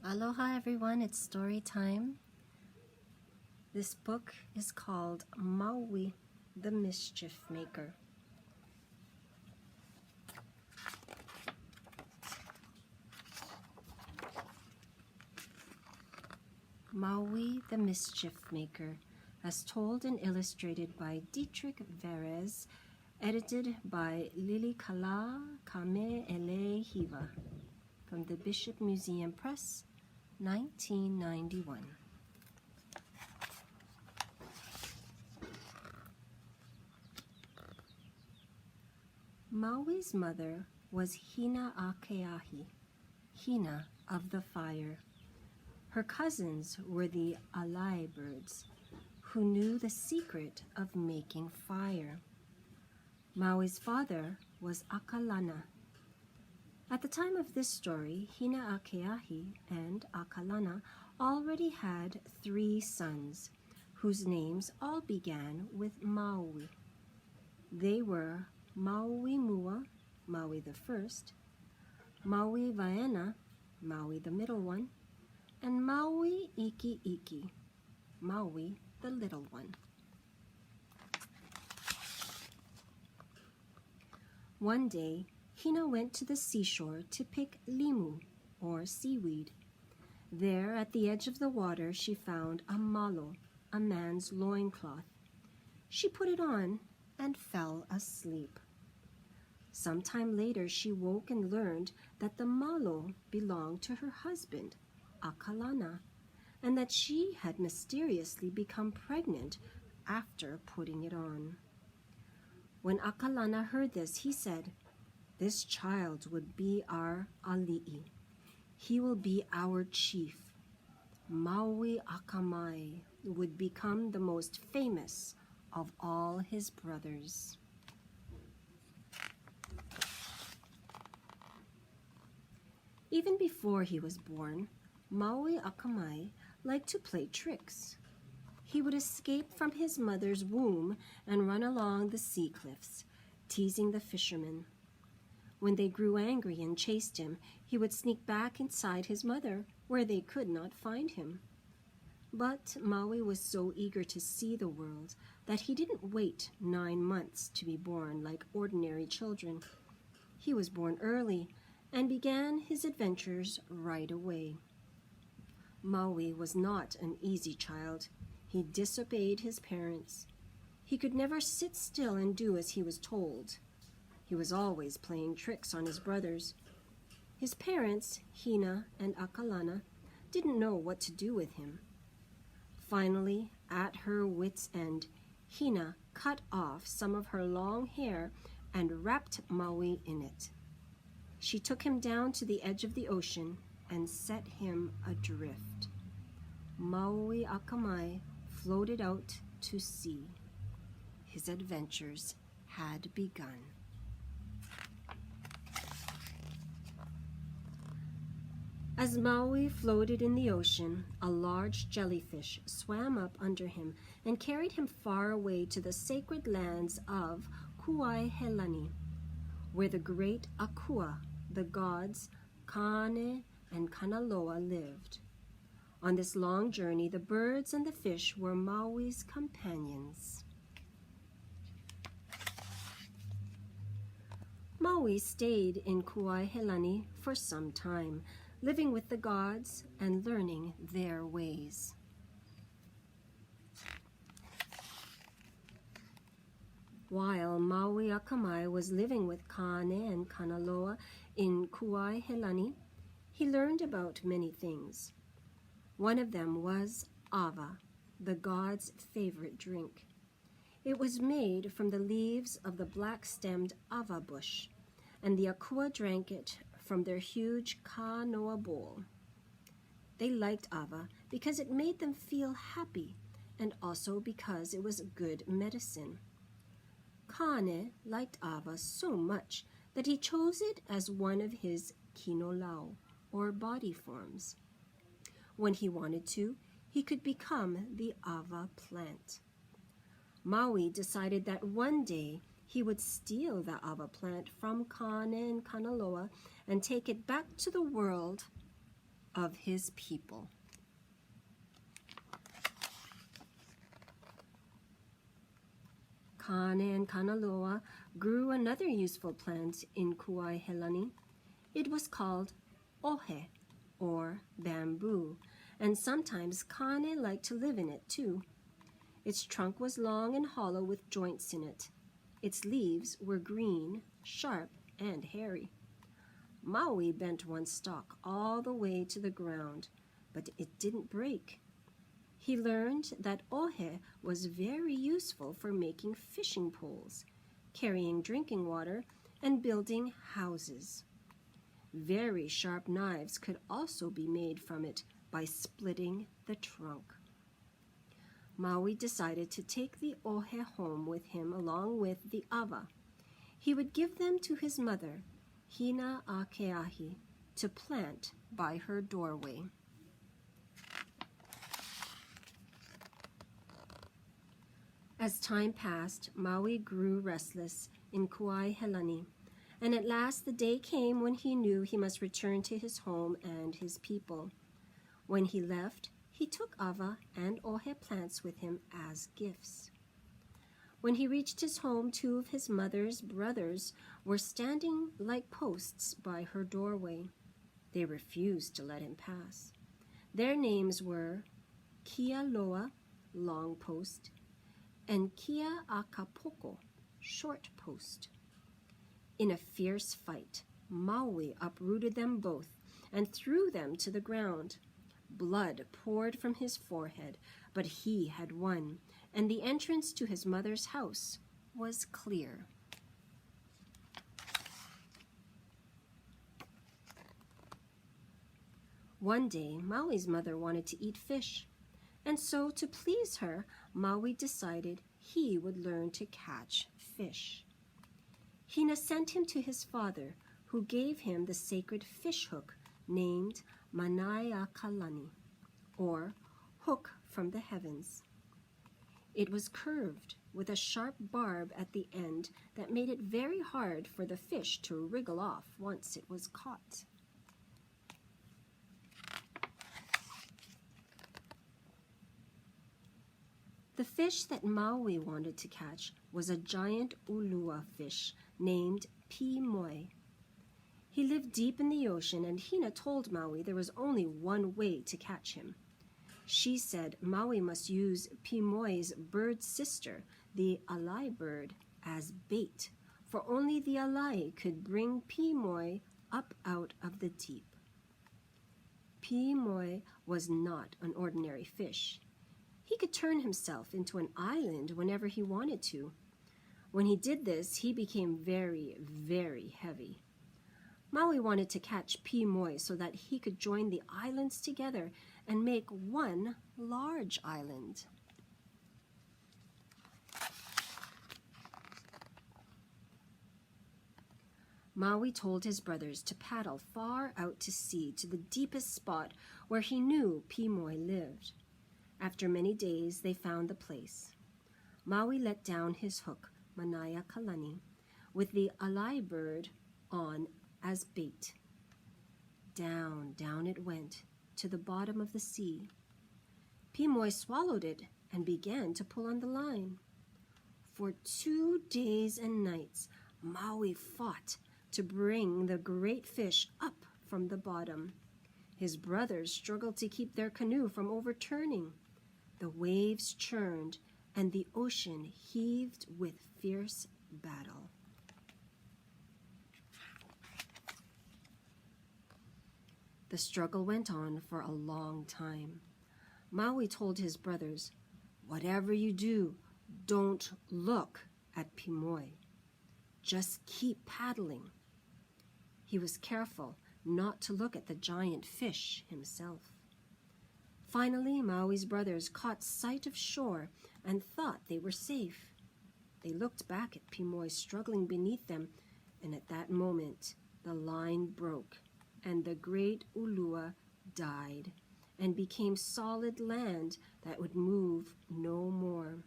Aloha everyone, it's story time. This book is called Māui, the Mischief Maker. Māui, the Mischief Maker, as told and illustrated by Dietrich Varez, edited by Lilikalā Kameʻeleihiwa, from the Bishop Museum Press, 1991. Maui's mother was Hina-a-Keahi, Hina of the fire. Her cousins were the alai birds, who knew the secret of making fire. Maui's father was Akalana. At the time of this story, Hina-a-Keahi and Akalana already had 3 sons, whose names all began with Māui. They were Maui Mua, Maui the first, Maui Vaena, Maui the middle one, and Maui Iki Iki, Maui the little one. One day, Hina went to the seashore to pick limu, or seaweed. There, at the edge of the water, she found a malo, a man's loincloth. She put it on and fell asleep. Some time later, she woke and learned that the malo belonged to her husband, Akalana, and that she had mysteriously become pregnant after putting it on. When Akalana heard this, he said, "This child would be our ali'i. He will be our chief. Maui Akamai would become the most famous of all his brothers." Even before he was born, Maui Akamai liked to play tricks. He would escape from his mother's womb and run along the sea cliffs, teasing the fishermen. When they grew angry and chased him, he would sneak back inside his mother, where they could not find him. But Maui was so eager to see the world that he didn't wait 9 months to be born like ordinary children. He was born early and began his adventures right away. Maui was not an easy child. He disobeyed his parents. He could never sit still and do as he was told. He was always playing tricks on his brothers. His parents, Hina and Akalana, didn't know what to do with him. Finally, at her wit's end, Hina cut off some of her long hair and wrapped Maui in it. She took him down to the edge of the ocean and set him adrift. Maui Akamai floated out to sea. His adventures had begun. As Maui floated in the ocean, a large jellyfish swam up under him and carried him far away to the sacred lands of Kuaihelani, where the great Akua, the gods Kane and Kanaloa, lived. On this long journey, the birds and the fish were Maui's companions. Maui stayed in Kuaihelani for some time, living with the gods and learning their ways. While Maui Akamai was living with Kane and Kanaloa in Kuaihelani, he learned about many things. One of them was ava, the god's favorite drink. It was made from the leaves of the black-stemmed ava bush, and the Akua drank it from their huge kanoa bowl. They liked ava because it made them feel happy, and also because it was good medicine. Kane liked ava so much that he chose it as one of his kinolau, or body forms. When he wanted to, he could become the ava plant. Maui decided that one day he would steal the ava plant from Kane and Kanaloa and take it back to the world of his people. Kane and Kanaloa grew another useful plant in Kuai Helani. It was called ohe, or bamboo, and sometimes Kane liked to live in it too. Its trunk was long and hollow with joints in it. Its leaves were green, sharp, and hairy. Maui bent one stalk all the way to the ground, but it didn't break. He learned that ohe was very useful for making fishing poles, carrying drinking water, and building houses. Very sharp knives could also be made from it by splitting the trunk. Maui decided to take the ohe home with him along with the awa. He would give them to his mother, Hina a Keahi, to plant by her doorway. As time passed, Maui grew restless in Kuai Helani, and at last the day came when he knew he must return to his home and his people. When he left, he took awa and ohe plants with him as gifts. When he reached his home, two of his mother's brothers were standing like posts by her doorway. They refused to let him pass. Their names were Kialoa, long post, and Kia Akapoko, short post. In a fierce fight, Maui uprooted them both and threw them to the ground. Blood poured from his forehead, but he had won, and the entrance to his mother's house was clear. One day, Maui's mother wanted to eat fish, and so to please her, Maui decided he would learn to catch fish. Hina sent him to his father, who gave him the sacred fish hook named Manaiakalani, or hook from the heavens. It was curved with a sharp barb at the end that made it very hard for the fish to wriggle off once it was caught. The fish that Maui wanted to catch was a giant ulua fish named Pimoi. He lived deep in the ocean, and Hina told Maui there was only one way to catch him. She said Maui must use Pimoi's bird sister, the alai bird, as bait, for only the alai could bring Pimoi up out of the deep. Pimoi was not an ordinary fish. He could turn himself into an island whenever he wanted to. When he did this, he became very, very heavy. Maui wanted to catch Pimoi so that he could join the islands together and make one large island. Maui told his brothers to paddle far out to sea to the deepest spot where he knew Pimoi lived. After many days, they found the place. Maui let down his hook, Manaiakalani, with the alai bird on as bait. Down, down it went, to the bottom of the sea. Pimoi swallowed it and began to pull on the line. For 2 days and nights, Maui fought to bring the great fish up from the bottom. His brothers struggled to keep their canoe from overturning. The waves churned, and the ocean heaved with fierce battle. The struggle went on for a long time. Maui told his brothers, "Whatever you do, don't look at Pimoi. Just keep paddling." He was careful not to look at the giant fish himself. Finally, Maui's brothers caught sight of shore and thought they were safe. They looked back at Pimoi struggling beneath them, and at that moment, the line broke, and the great ulua died and became solid land that would move no more.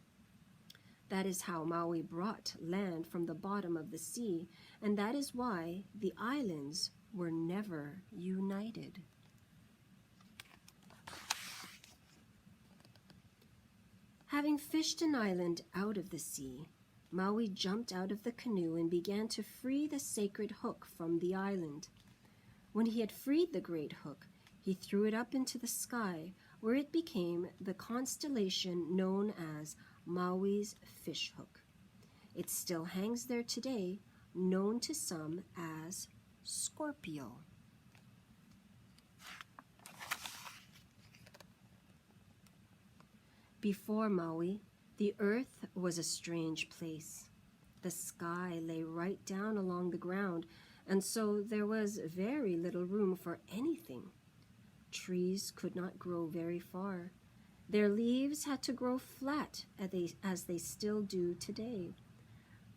That is how Maui brought land from the bottom of the sea, and that is why the islands were never united. Having fished an island out of the sea, Maui jumped out of the canoe and began to free the sacred hook from the island. When he had freed the great hook, he threw it up into the sky, where it became the constellation known as Maui's fish hook. It still hangs there today, known to some as Scorpio. Before Maui, the earth was a strange place. The sky lay right down along the ground, and so there was very little room for anything. Trees could not grow very far. Their leaves had to grow flat as they still do today.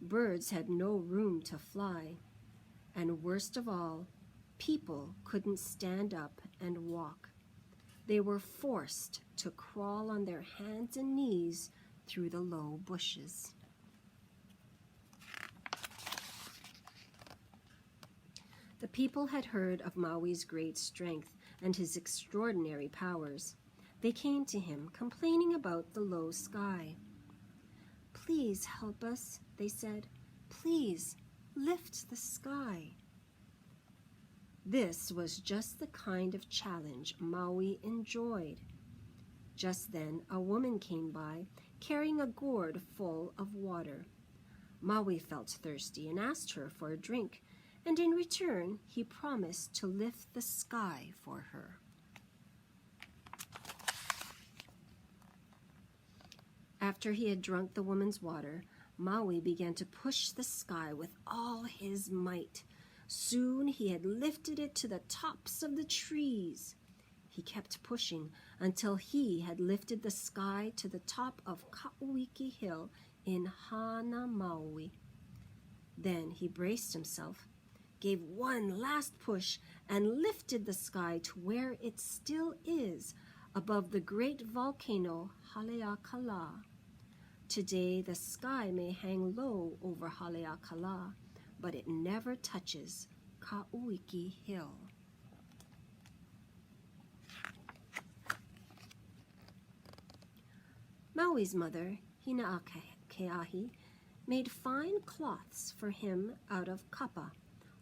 Birds had no room to fly. And worst of all, people couldn't stand up and walk. They were forced to crawl on their hands and knees through the low bushes. The people had heard of Maui's great strength and his extraordinary powers. They came to him, complaining about the low sky. "Please help us," they said. "Please lift the sky." This was just the kind of challenge Maui enjoyed. Just then, a woman came by, carrying a gourd full of water. Maui felt thirsty and asked her for a drink, and in return, he promised to lift the sky for her. After he had drunk the woman's water, Maui began to push the sky with all his might. Soon he had lifted it to the tops of the trees. He kept pushing until he had lifted the sky to the top of Ka'uiki Hill in Hana Maui. Then he braced himself, gave one last push, and lifted the sky to where it still is, above the great volcano Haleakala. Today the sky may hang low over Haleakala, but it never touches Ka'uiki Hill. Maui's mother, Hina'akeahi, made fine cloths for him out of kapa,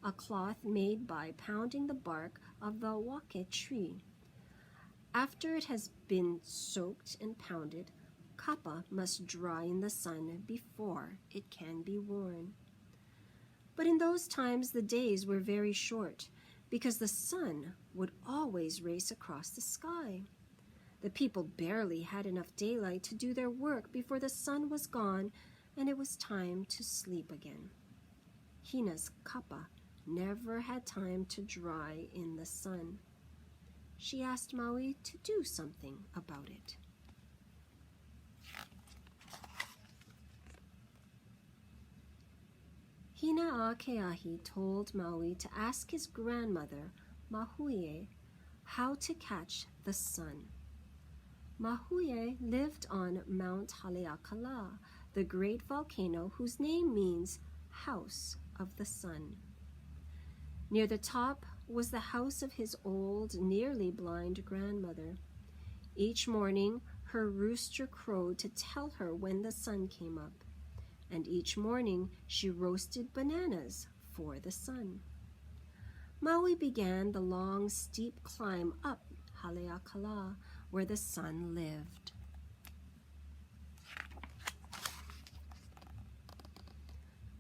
a cloth made by pounding the bark of the wake tree. After it has been soaked and pounded, kapa must dry in the sun before it can be worn. But in those times the days were very short, because the sun would always race across the sky. The people barely had enough daylight to do their work before the sun was gone and it was time to sleep again. Hina's kapa never had time to dry in the sun. She asked Maui to do something about it. Hina'akeahi told Maui to ask his grandmother, Mahuie, how to catch the sun. Mahuie lived on Mount Haleakala, the great volcano whose name means House of the Sun. Near the top was the house of his old, nearly blind grandmother. Each morning, her rooster crowed to tell her when the sun came up, and each morning she roasted bananas for the sun. Maui began the long, steep climb up Haleakala, where the sun lived.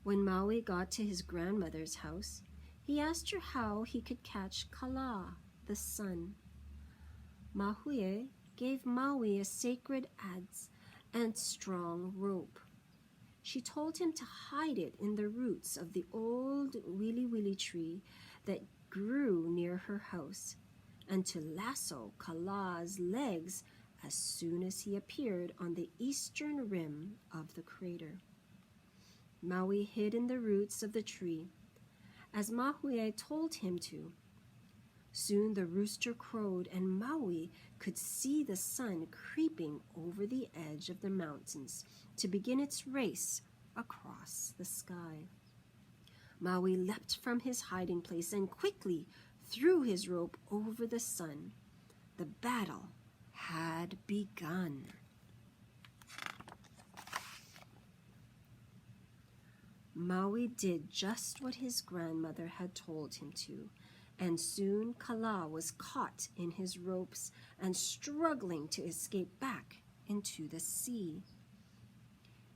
When Maui got to his grandmother's house, he asked her how he could catch Kala, the sun. Mahuie gave Maui a sacred adze and strong rope. She told him to hide it in the roots of the old wili tree that grew near her house, and to lasso Kala's legs as soon as he appeared on the eastern rim of the crater. Maui hid in the roots of the tree, as Mahuie told him to. Soon the rooster crowed, and Maui could see the sun creeping over the edge of the mountains to begin its race across the sky. Maui leapt from his hiding place and quickly threw his rope over the sun. The battle had begun. Maui did just what his grandmother had told him to, and soon Kala was caught in his ropes and struggling to escape back into the sea.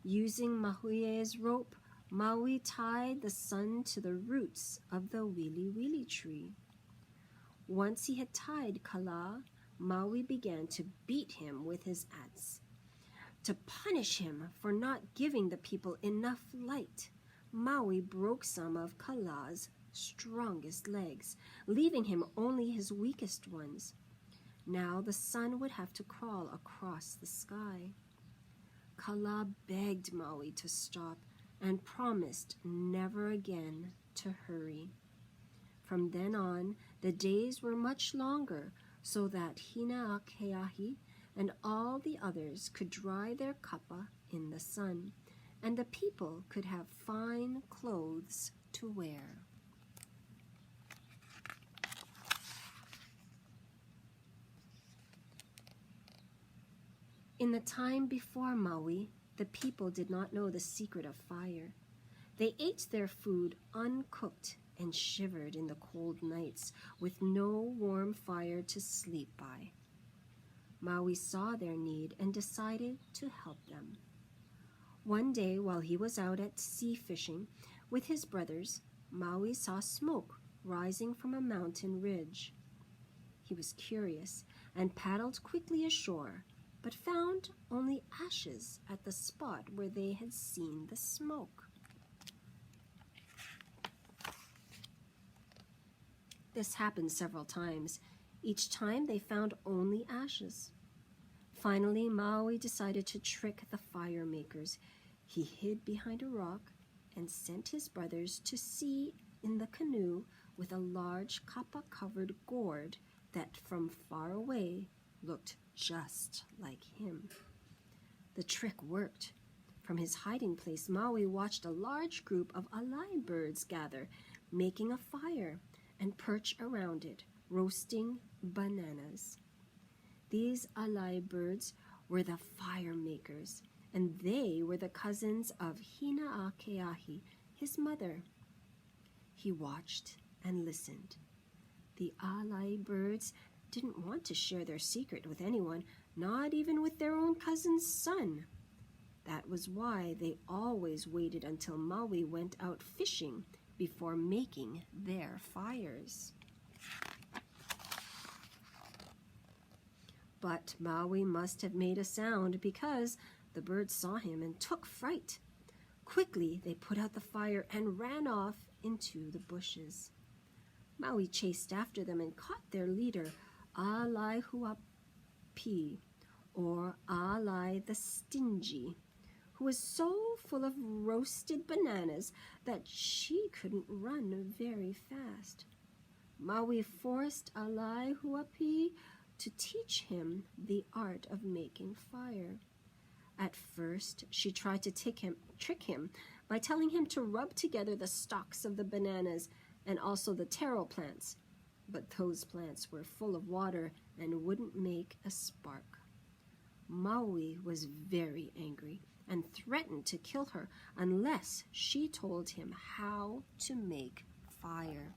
Using Mahuie's rope, Maui tied the sun to the roots of the wili wili tree. Once he had tied Kala, Maui began to beat him with his adze. To punish him for not giving the people enough light, Maui broke some of Kala's strongest legs, leaving him only his weakest ones. Now the sun would have to crawl across the sky. Kala begged Maui to stop and promised never again to hurry. From then on, the days were much longer, so that Hinaʻakeahi and all the others could dry their kapa in the sun, and the people could have fine clothes to wear. In the time before Maui, the people did not know the secret of fire. They ate their food uncooked and shivered in the cold nights with no warm fire to sleep by. Maui saw their need and decided to help them. One day, while he was out at sea fishing with his brothers, Maui saw smoke rising from a mountain ridge. He was curious and paddled quickly ashore, but found only ashes at the spot where they had seen the smoke. This happened several times. Each time they found only ashes. Finally, Maui decided to trick the fire makers. He hid behind a rock and sent his brothers to sea in the canoe with a large kapa-covered gourd that from far away looked just like him. The trick worked. From his hiding place, Maui watched a large group of alai birds gather, making a fire, and perch around it, roasting bananas. These alai birds were the fire makers, and they were the cousins of Hinaʻakeahi, his mother. He watched and listened. The alai birds didn't want to share their secret with anyone, not even with their own cousin's son. That was why they always waited until Maui went out fishing before making their fires. But Maui must have made a sound because the birds saw him and took fright. Quickly, they put out the fire and ran off into the bushes. Maui chased after them and caught their leader, Alaihuapi, or Alai the Stingy, who was so full of roasted bananas that she couldn't run very fast. Maui forced Alaihuapi to teach him the art of making fire. At first, she tried to trick him by telling him to rub together the stalks of the bananas and also the taro plants, but those plants were full of water and wouldn't make a spark. Maui was very angry and threatened to kill her unless she told him how to make fire.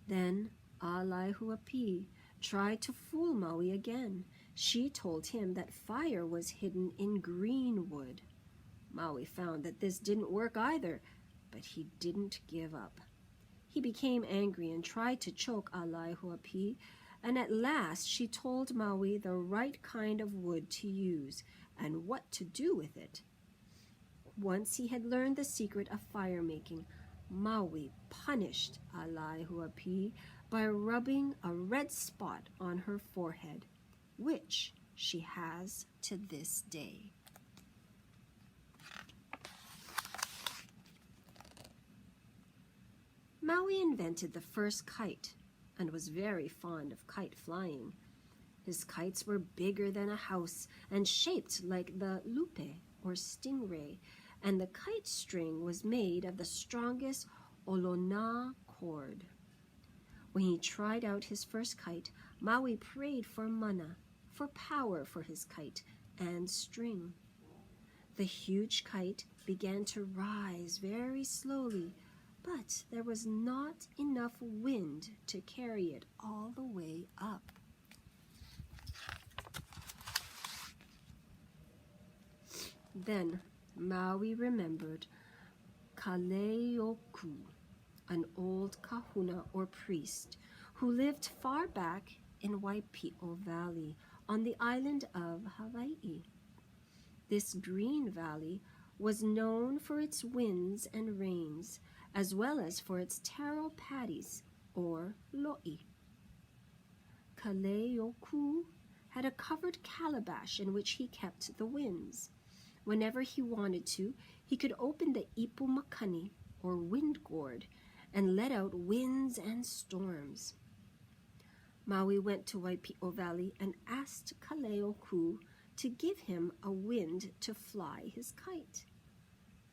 Then Alaihuapi tried to fool Maui again. She told him that fire was hidden in green wood. Maui found that this didn't work either, but he didn't give up. He became angry and tried to choke Alaihuapi, and at last she told Maui the right kind of wood to use and what to do with it. Once he had learned the secret of fire making, Maui punished Alaihuapi by rubbing a red spot on her forehead, which she has to this day. Maui invented the first kite and was very fond of kite flying. His kites were bigger than a house and shaped like the lupe or stingray, and the kite string was made of the strongest olona cord. When he tried out his first kite, Maui prayed for mana, for power for his kite, and string. The huge kite began to rise very slowly, but there was not enough wind to carry it all the way up. Then Maui remembered Kaleoku, an old kahuna or priest who lived far back in Waipio Valley on the island of Hawaii. This green valley was known for its winds and rains, as well as for its taro patties, or lo'i. Kaleoku had a covered calabash in which he kept the winds. Whenever he wanted to, he could open the ipu makani, or wind gourd, and let out winds and storms. Maui went to Waipio Valley and asked Kaleoku to give him a wind to fly his kite.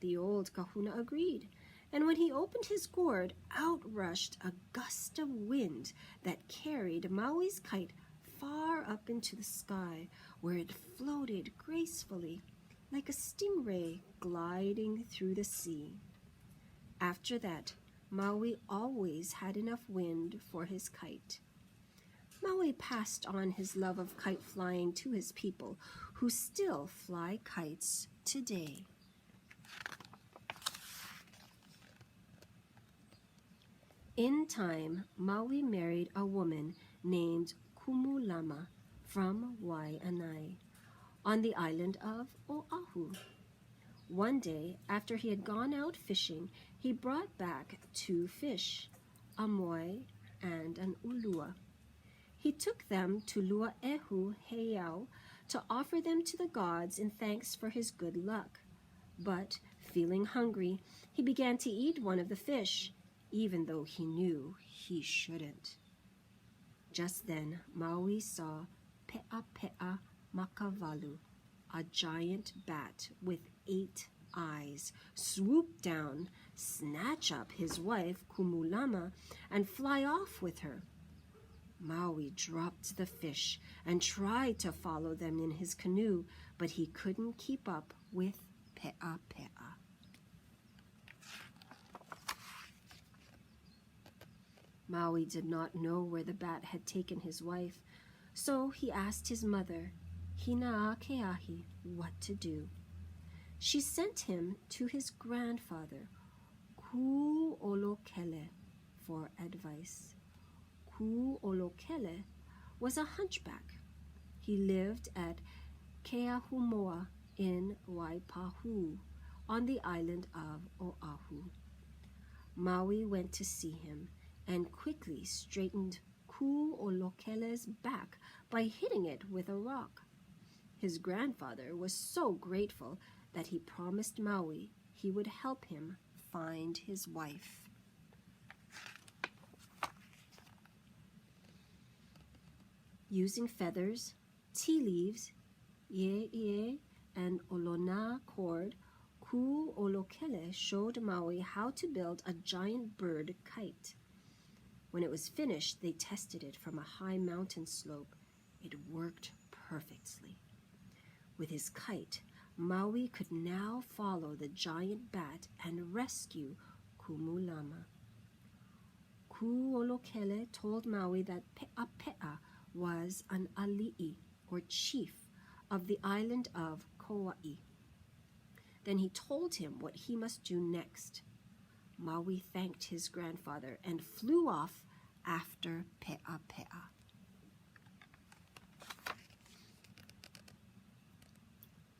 The old kahuna agreed, and when he opened his gourd, out rushed a gust of wind that carried Maui's kite far up into the sky, where it floated gracefully, like a stingray gliding through the sea. After that, Maui always had enough wind for his kite. Maui passed on his love of kite flying to his people, who still fly kites today. In time, Maui married a woman named Kumulama from Waianae on the island of Oahu. One day, after he had gone out fishing, he brought back 2 fish, a moi and an ulua. He took them to Luaehu Heiau to offer them to the gods in thanks for his good luck. But, feeling hungry, he began to eat one of the fish, even though he knew he shouldn't. Just then, Maui saw Pe'ape'a Makavalu, a giant bat with 8 eyes, swoop down, snatch up his wife Kumulama, and fly off with her. Maui dropped the fish and tried to follow them in his canoe, but he couldn't keep up with Pe'ape'a. Maui did not know where the bat had taken his wife, so he asked his mother, Hina'akeahi, what to do. She sent him to his grandfather, Ku'olokele, for advice. Ku'olokele was a hunchback. He lived at Keahumoa in Waipahu, on the island of Oahu. Maui went to see him and quickly straightened Ku'olokele's back by hitting it with a rock. His grandfather was so grateful that he promised Maui he would help him find his wife. Using feathers, tea leaves, ie, and olona cord, Ku'olokele showed Maui how to build a giant bird kite. When it was finished, they tested it from a high mountain slope. It worked perfectly. With his kite, Maui could now follow the giant bat and rescue Kumulama. Ku'olokele told Maui that Pe'ape'a was an ali'i, or chief, of the island of Kauai. Then he told him what he must do next. Maui thanked his grandfather and flew off after Pe'ape'a.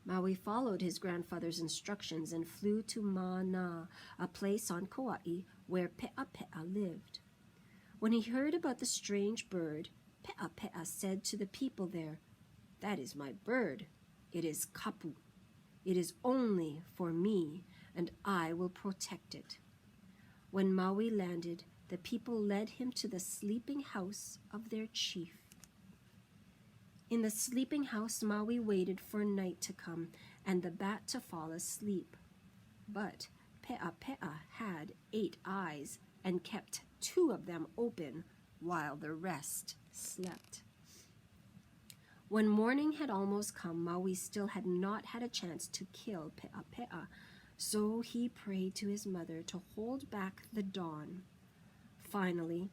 Maui followed his grandfather's instructions and flew to Mana, a place on Kauai where Pe'ape'a lived. When he heard about the strange bird, Pe'ape'a said to the people there, "That is my bird. It is kapu. It is only for me, and I will protect it." When Maui landed, the people led him to the sleeping house of their chief. In the sleeping house, Maui waited for night to come and the bat to fall asleep. But Pe'ape'a had 8 eyes and kept 2 of them open while the rest slept. When morning had almost come, Maui still had not had a chance to kill Peʻapeʻa, so he prayed to his mother to hold back the dawn. Finally,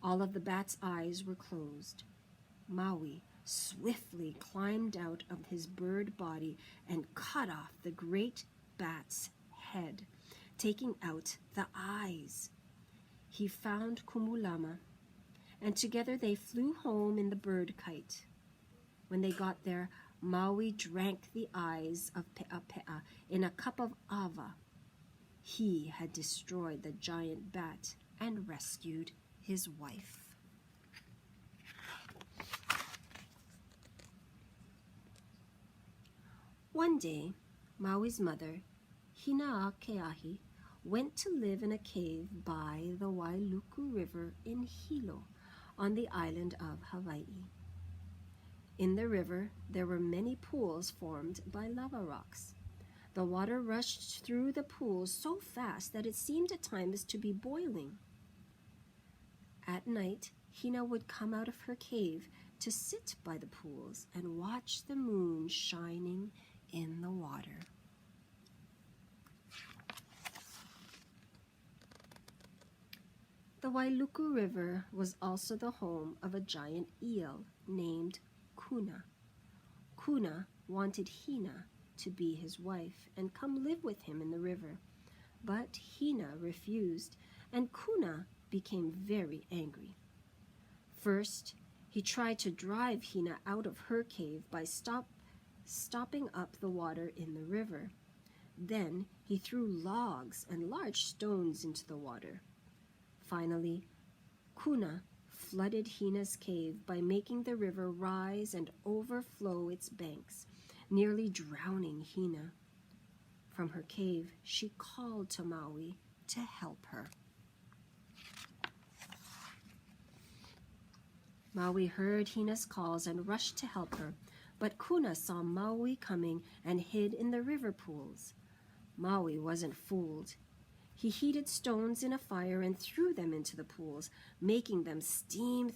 all of the bat's eyes were closed. Maui swiftly climbed out of his bird body and cut off the great bat's head, taking out the eyes. He found Kumulama, and together they flew home in the bird kite. When they got there, Maui drank the eyes of Peʻapeʻa in a cup of ava. He had destroyed the giant bat and rescued his wife. One day, Maui's mother, Hinaakeahi, went to live in a cave by the Wailuku River in Hilo, on the island of Hawaii. In the river, there were many pools formed by lava rocks. The water rushed through the pools so fast that it seemed at times to be boiling. At night, Hina would come out of her cave to sit by the pools and watch the moon shining in the water. The Wailuku River was also the home of a giant eel named Kuna. Kuna wanted Hina to be his wife and come live with him in the river, but Hina refused, and Kuna became very angry. First, he tried to drive Hina out of her cave by stopping up the water in the river. Then he threw logs and large stones into the water. Finally, Kuna flooded Hina's cave by making the river rise and overflow its banks, nearly drowning Hina. From her cave, she called to Maui to help her. Maui heard Hina's calls and rushed to help her, but Kuna saw Maui coming and hid in the river pools. Maui wasn't fooled. He heated stones in a fire and threw them into the pools, making them steam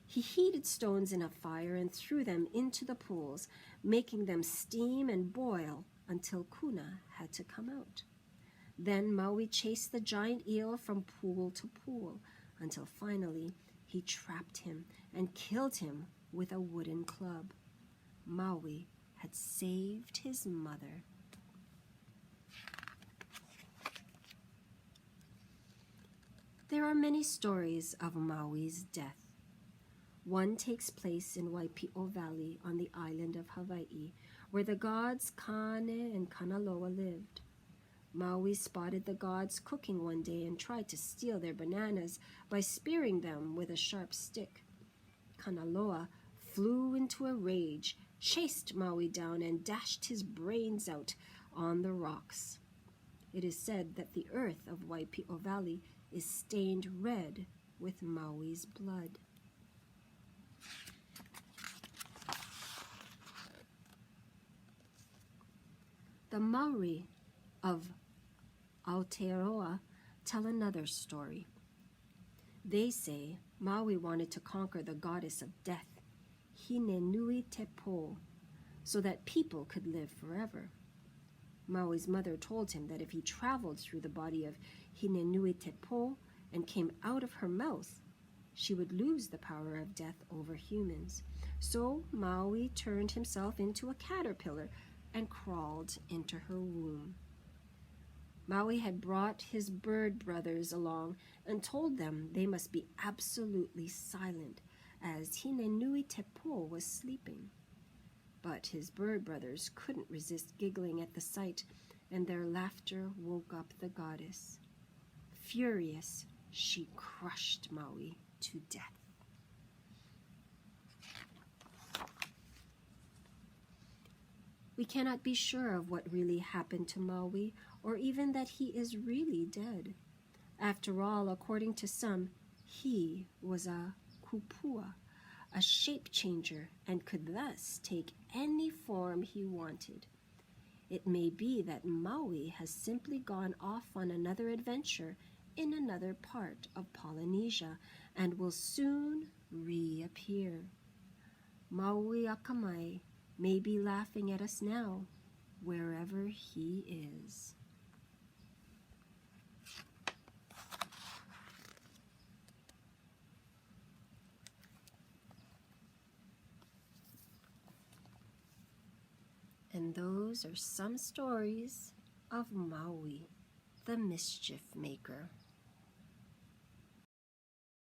He heated stones in a fire and threw them into the pools, making them steam and boil until Kuna had to come out. Then Maui chased the giant eel from pool to pool until finally he trapped him and killed him with a wooden club. Maui had saved his mother. There are many stories of Maui's death. One takes place in Waipio Valley on the island of Hawaii, where the gods Kane and Kanaloa lived. Maui spotted the gods cooking one day and tried to steal their bananas by spearing them with a sharp stick. Kanaloa flew into a rage, chased Maui down, and dashed his brains out on the rocks. It is said that the earth of Waipio Valley is stained red with Maui's blood. The Maori of Aotearoa tell another story. They say Maui wanted to conquer the goddess of death, Hinenui Te Po, so that people could live forever. Maui's mother told him that if he traveled through the body of Hinenui Te Po and came out of her mouth, she would lose the power of death over humans. So Maui turned himself into a caterpillar and crawled into her womb. Maui had brought his bird brothers along and told them they must be absolutely silent, as Hinenui Te Po was sleeping. But his bird brothers couldn't resist giggling at the sight, and their laughter woke up the goddess. Furious, she crushed Maui to death. We cannot be sure of what really happened to Maui, or even that he is really dead. After all, according to some, he was a kupua, a shape changer, and could thus take any form he wanted. It may be that Maui has simply gone off on another adventure in another part of Polynesia and will soon reappear. Maui Akamai may be laughing at us now, wherever he is. And those are some stories of Maui, the mischief maker.